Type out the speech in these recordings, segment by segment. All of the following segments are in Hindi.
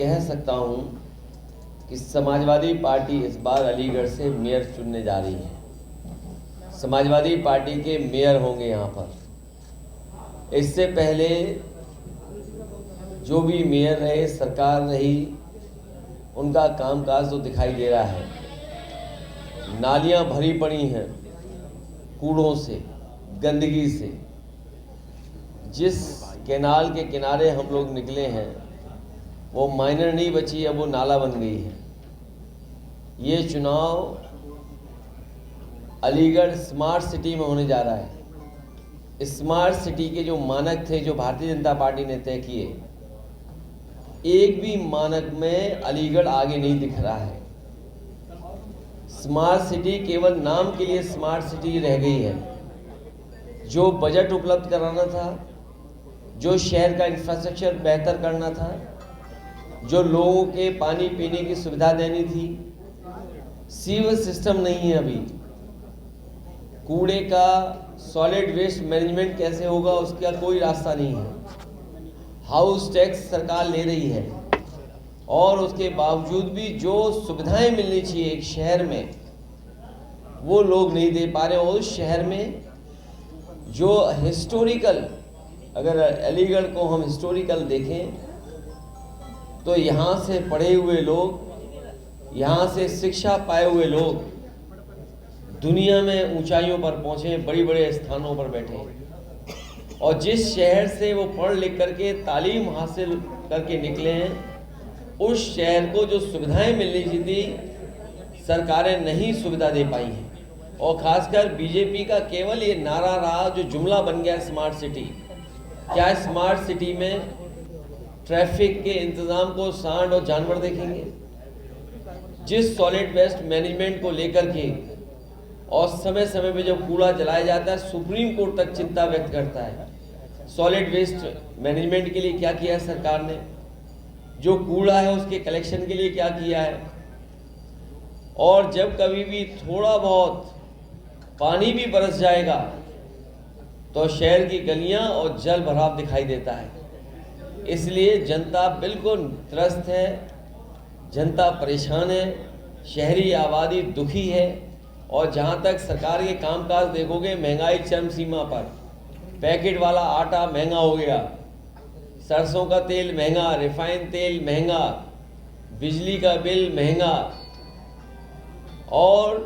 कह सकता हूं कि समाजवादी पार्टी इस बार अलीगढ़ से मेयर चुनने जा रही है। समाजवादी पार्टी के मेयर होंगे यहाँ पर। इससे पहले जो भी मेयर रहे, सरकार रही, उनका कामकाज तो दिखाई दे रहा है। नालियां भरी पड़ी हैं कूड़ों से, गंदगी से। जिस कैनाल के किनारे हम लोग निकले हैं वो माइनर नहीं बची, अब वो नाला बन गई है। ये चुनाव अलीगढ़ स्मार्ट सिटी में होने जा रहा है। स्मार्ट सिटी के जो मानक थे, जो भारतीय जनता पार्टी ने तय किए, एक भी मानक में अलीगढ़ आगे नहीं दिख रहा है। स्मार्ट सिटी केवल नाम के लिए स्मार्ट सिटी रह गई है। जो बजट उपलब्ध कराना था, जो शहर का इंफ्रास्ट्रक्चर बेहतर करना था, जो लोगों के पानी पीने की सुविधा देनी थी, सीवर सिस्टम नहीं है अभी। कूड़े का सॉलिड वेस्ट मैनेजमेंट कैसे होगा, उसका कोई रास्ता नहीं है। हाउस टैक्स सरकार ले रही है और उसके बावजूद भी जो सुविधाएं मिलनी चाहिए एक शहर में, वो लोग नहीं दे पा रहे। और उस शहर में जो हिस्टोरिकल, अगर अलीगढ़ को हम हिस्टोरिकल देखें तो यहाँ से पढ़े हुए लोग, यहाँ से शिक्षा पाए हुए लोग दुनिया में ऊंचाइयों पर पहुँचे, बड़ी बड़े स्थानों पर बैठे। और जिस शहर से वो पढ़ लिख करके तालीम हासिल करके निकले हैं, उस शहर को जो सुविधाएं मिलनी चाहिए सरकारें नहीं सुविधा दे पाई हैं। और खासकर बीजेपी का केवल ये नारा रहा, जो जुमला बन गया स्मार्ट सिटी। क्या स्मार्ट सिटी में ट्रैफिक के इंतजाम को सांड और जानवर देखेंगे? जिस सॉलिड वेस्ट मैनेजमेंट को लेकर के और समय समय पे जब कूड़ा जलाया जाता है, सुप्रीम कोर्ट तक चिंता व्यक्त करता है। सॉलिड वेस्ट मैनेजमेंट के लिए क्या किया है सरकार ने? जो कूड़ा है उसके कलेक्शन के लिए क्या किया है? और जब कभी भी थोड़ा बहुत पानी भी बरस जाएगा तो शहर की गलियां और जल भराव दिखाई देता है। इसलिए जनता बिल्कुल त्रस्त है, जनता परेशान है, शहरी आबादी दुखी है। और जहाँ तक सरकार के कामकाज देखोगे, महंगाई चरम सीमा पर। पैकेट वाला आटा महंगा हो गया, सरसों का तेल महंगा, रिफाइंड तेल महंगा, बिजली का बिल महंगा और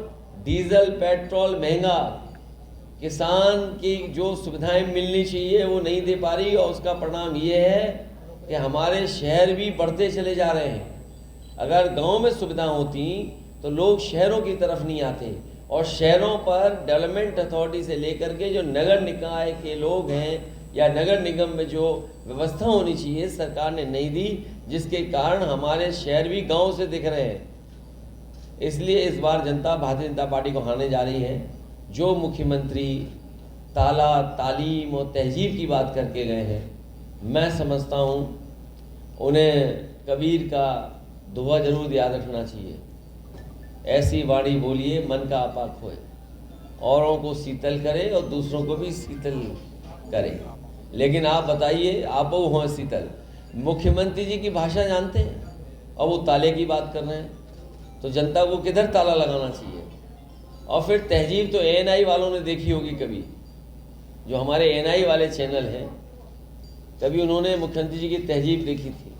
डीजल पेट्रोल महंगा। किसान की जो सुविधाएं मिलनी चाहिए वो नहीं दे पा रही। और उसका परिणाम ये है कि हमारे शहर भी बढ़ते चले जा रहे हैं। अगर गांव में सुविधा होती तो लोग शहरों की तरफ नहीं आते। और शहरों पर डेवलपमेंट अथॉरिटी से लेकर के जो नगर निकाय के लोग हैं या नगर निगम में जो व्यवस्था होनी चाहिए सरकार ने नहीं दी, जिसके कारण हमारे शहर भी गाँव से दिख रहे हैं। इसलिए इस बार जनता भारतीय जनता पार्टी को हारने जा रही है। जो मुख्यमंत्री तालीम और तहजीब की बात करके गए हैं, मैं समझता हूँ उन्हें कबीर का दोहा जरूर याद रखना चाहिए। ऐसी वाणी बोलिए मन का आपा खोए, औरों को शीतल करे और दूसरों को भी शीतल करे। लेकिन आप बताइए, आप वो हों शीतल। मुख्यमंत्री जी की भाषा जानते हैं और वो ताले की बात कर रहे हैं, तो जनता को किधर ताला लगाना चाहिए? और फिर तहजीब तो एएनआई वालों ने देखी होगी कभी, जो हमारे एएनआई वाले चैनल हैं, कभी उन्होंने मुख्यमंत्री जी की तहजीब देखी थी?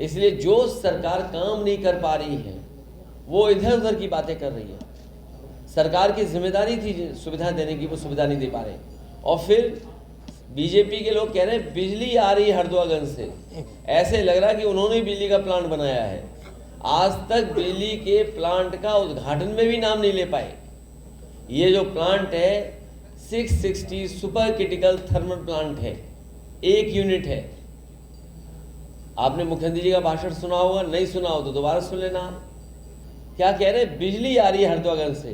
इसलिए जो सरकार काम नहीं कर पा रही है वो इधर उधर की बातें कर रही है। सरकार की जिम्मेदारी थी सुविधा देने की, वो सुविधा नहीं दे पा रहे। और फिर बीजेपी के लोग कह रहे हैं बिजली आ रही है हरदोआगंज से। ऐसे लग रहा है कि उन्होंने बिजली का प्लांट बनाया है। आज तक बिजली के प्लांट का उद्घाटन में भी नाम नहीं ले पाए। ये जो प्लांट है 660 सुपर क्रिटिकल थर्मल प्लांट है, एक यूनिट है। आपने मुख्यमंत्री जी का भाषण सुना होगा, नहीं सुना हो तो दोबारा सुन लेना। क्या कह रहे हैं? बिजली आ रही है हरदोआगंज से।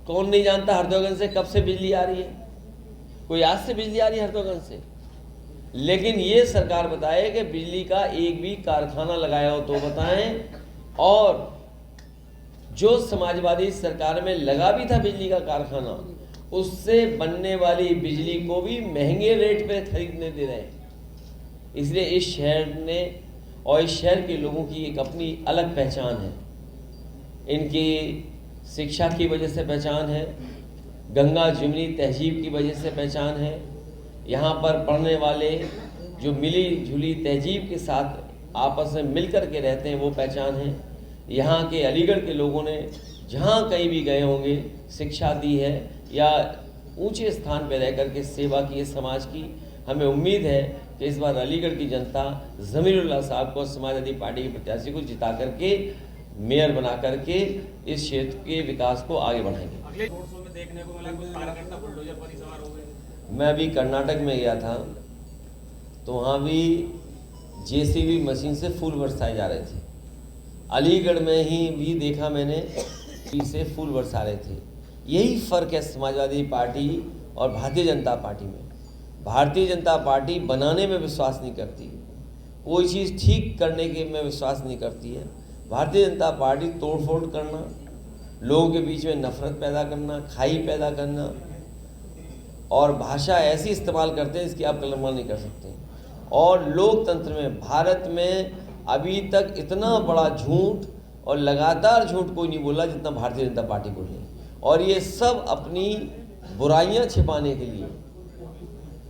कौन नहीं जानता हरदोआगंज से कब से बिजली आ रही है? कोई आज से बिजली आ रही है हरदोआगंज से? लेकिन ये सरकार बताए कि बिजली का एक भी कारखाना लगाया हो तो बताएं। और जो समाजवादी सरकार में लगा भी था बिजली का कारखाना, उससे बनने वाली बिजली को भी महंगे रेट पे खरीदने दे रहे हैं। इसलिए इस शहर ने और इस शहर के लोगों की एक अपनी अलग पहचान है। इनकी शिक्षा की वजह से पहचान है, गंगा जमुनी तहजीब की वजह से पहचान है। यहाँ पर पढ़ने वाले जो मिली जुली तहजीब के साथ आपस में मिलकर के रहते हैं, वो पहचान है। यहाँ के अलीगढ़ के लोगों ने जहाँ कहीं भी गए होंगे शिक्षा दी है या ऊंचे स्थान पर रह कर के सेवा की है समाज की। हमें उम्मीद है कि इस बार अलीगढ़ की जनता ज़मीरुल्लाह साहब को समाजवादी पार्टी के प्रत्याशी को जिता करके मेयर बना करके इस क्षेत्र के विकास को आगे बढ़ाएंगे। अगले रोड शो में देखने को मिला कुछ कार्यकर्ता बुलडोजर पर ही सवार हो गए। मैं अभी कर्नाटक में गया था तो वहाँ भी जेसीबी मशीन से फूल बरसाए जा रहे थे। अलीगढ़ में ही भी देखा मैंने से फूल बरसा रहे थे। यही फ़र्क है समाजवादी पार्टी और भारतीय जनता पार्टी में। भारतीय जनता पार्टी बनाने में विश्वास नहीं करती, कोई चीज़ ठीक करने के में विश्वास नहीं करती है। भारतीय जनता पार्टी तोड़फोड़ करना, लोगों के बीच में नफरत पैदा करना, खाई पैदा करना और भाषा ऐसी इस्तेमाल करते हैं जिसकी आप कल्पना नहीं कर सकते। और लोकतंत्र में भारत में अभी तक इतना बड़ा झूठ और लगातार झूठ कोई नहीं बोला जितना भारतीय जनता पार्टी बोली। और ये सब अपनी बुराइयां छिपाने के लिए,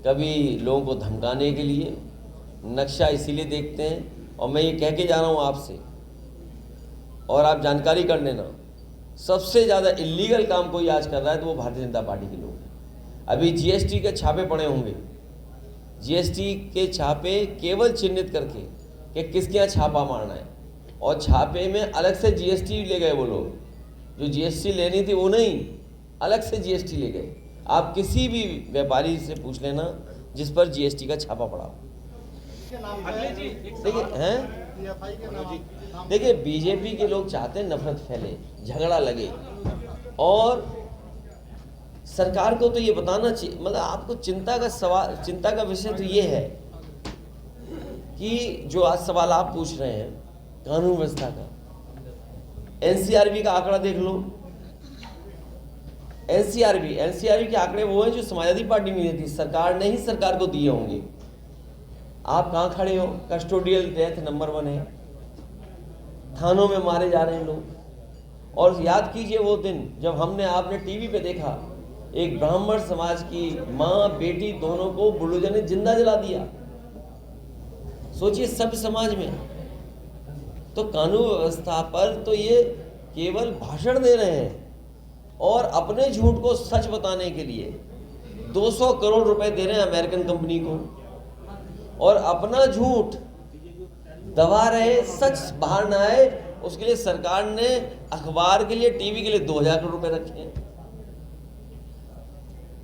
कभी लोगों को धमकाने के लिए नक्शा इसीलिए देखते हैं। और मैं ये कह के जा रहा हूँ आपसे, और आप जानकारी कर लेना, सबसे ज़्यादा इलीगल काम कोई आज कर रहा है तो वो भारतीय जनता पार्टी के लोग हैं। अभी जीएसटी के छापे पड़े होंगे, जीएसटी के छापे केवल चिन्हित करके कि किसके यहाँ छापा मारना है, और छापे में अलग से जीएसटी ले गए वो लोग। जो जीएसटी लेनी थी वो नहीं, अलग से जीएसटी ले गए। आप किसी भी व्यापारी से पूछ लेना जिस पर जीएसटी का छापा पड़ा हो। देखिए बीजेपी के लोग चाहते हैं नफरत फैले, झगड़ा लगे, और सरकार को तो ये बताना चाहिए, मतलब आपको चिंता का विषय तो ये है कि जो आज सवाल आप पूछ रहे हैं कानून व्यवस्था का, एनसीआरबी का आंकड़ा देख लो। एनसीआरबी के आंकड़े वो हैं जो समाजवादी पार्टी में थी, सरकार ने ही सरकार को दिए होंगे। आप कहाँ खड़े हो? कस्टोडियल डेथ नंबर 1 है, थानों में मारे जा रहे हैं लोग। और याद कीजिए वो दिन जब आपने टीवी पे देखा एक ब्राह्मण समाज की माँ बेटी दोनों को बुलडोजर ने जिंदा जला दिया। सोचिए सभ्य समाज में। तो कानून व्यवस्था पर तो ये केवल भाषण दे रहे हैं, और अपने झूठ को सच बताने के लिए 200 करोड़ रुपए दे रहे हैं अमेरिकन कंपनी को, और अपना झूठ दबा रहे, सच बाहर ना आए उसके लिए सरकार ने अखबार के लिए, टीवी के लिए 2000 करोड़ रुपए रखे हैं।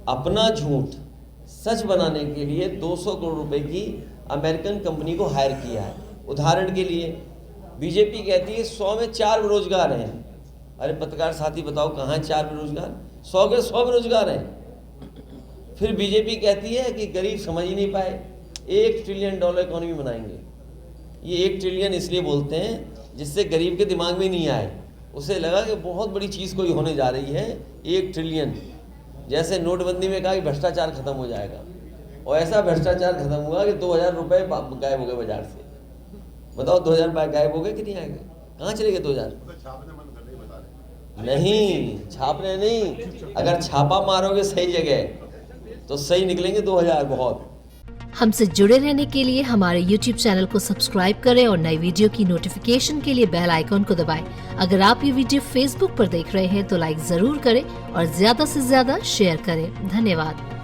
अपना झूठ सच बनाने के लिए 200 करोड़ रुपए की अमेरिकन कंपनी को हायर किया है। उदाहरण के लिए बीजेपी कहती है 100 में 4 बेरोजगार हैं। अरे पत्रकार साथी बताओ कहाँ हैं 4 बेरोजगार? 100 के 100 बेरोजगार हैं। फिर बीजेपी कहती है कि गरीब समझ ही नहीं पाए, $1 ट्रिलियन इकोनॉमी बनाएंगे। ये 1 ट्रिलियन इसलिए बोलते हैं जिससे गरीब के दिमाग में नहीं आए, उसे लगा कि बहुत बड़ी चीज़ कोई होने जा रही है 1 ट्रिलियन। जैसे नोटबंदी में कहा कि भ्रष्टाचार खत्म हो जाएगा, और ऐसा भ्रष्टाचार खत्म हुआ कि 2000 रुपये गायब हो गए बाजार से। बताओ 2000 रुपये गायब हो गए कि नहीं आएगा? कहाँ चले गए 2000? नहीं, छापने नहीं, अगर छापा मारोगे सही जगह तो सही निकलेंगे 2000 बहुत। हमसे जुड़े रहने के लिए हमारे YouTube चैनल को सब्सक्राइब करें और नई वीडियो की नोटिफिकेशन के लिए बेल आइकॉन को दबाएं। अगर आप ये वीडियो Facebook पर देख रहे हैं तो लाइक जरूर करें और ज्यादा से ज्यादा शेयर करें। धन्यवाद।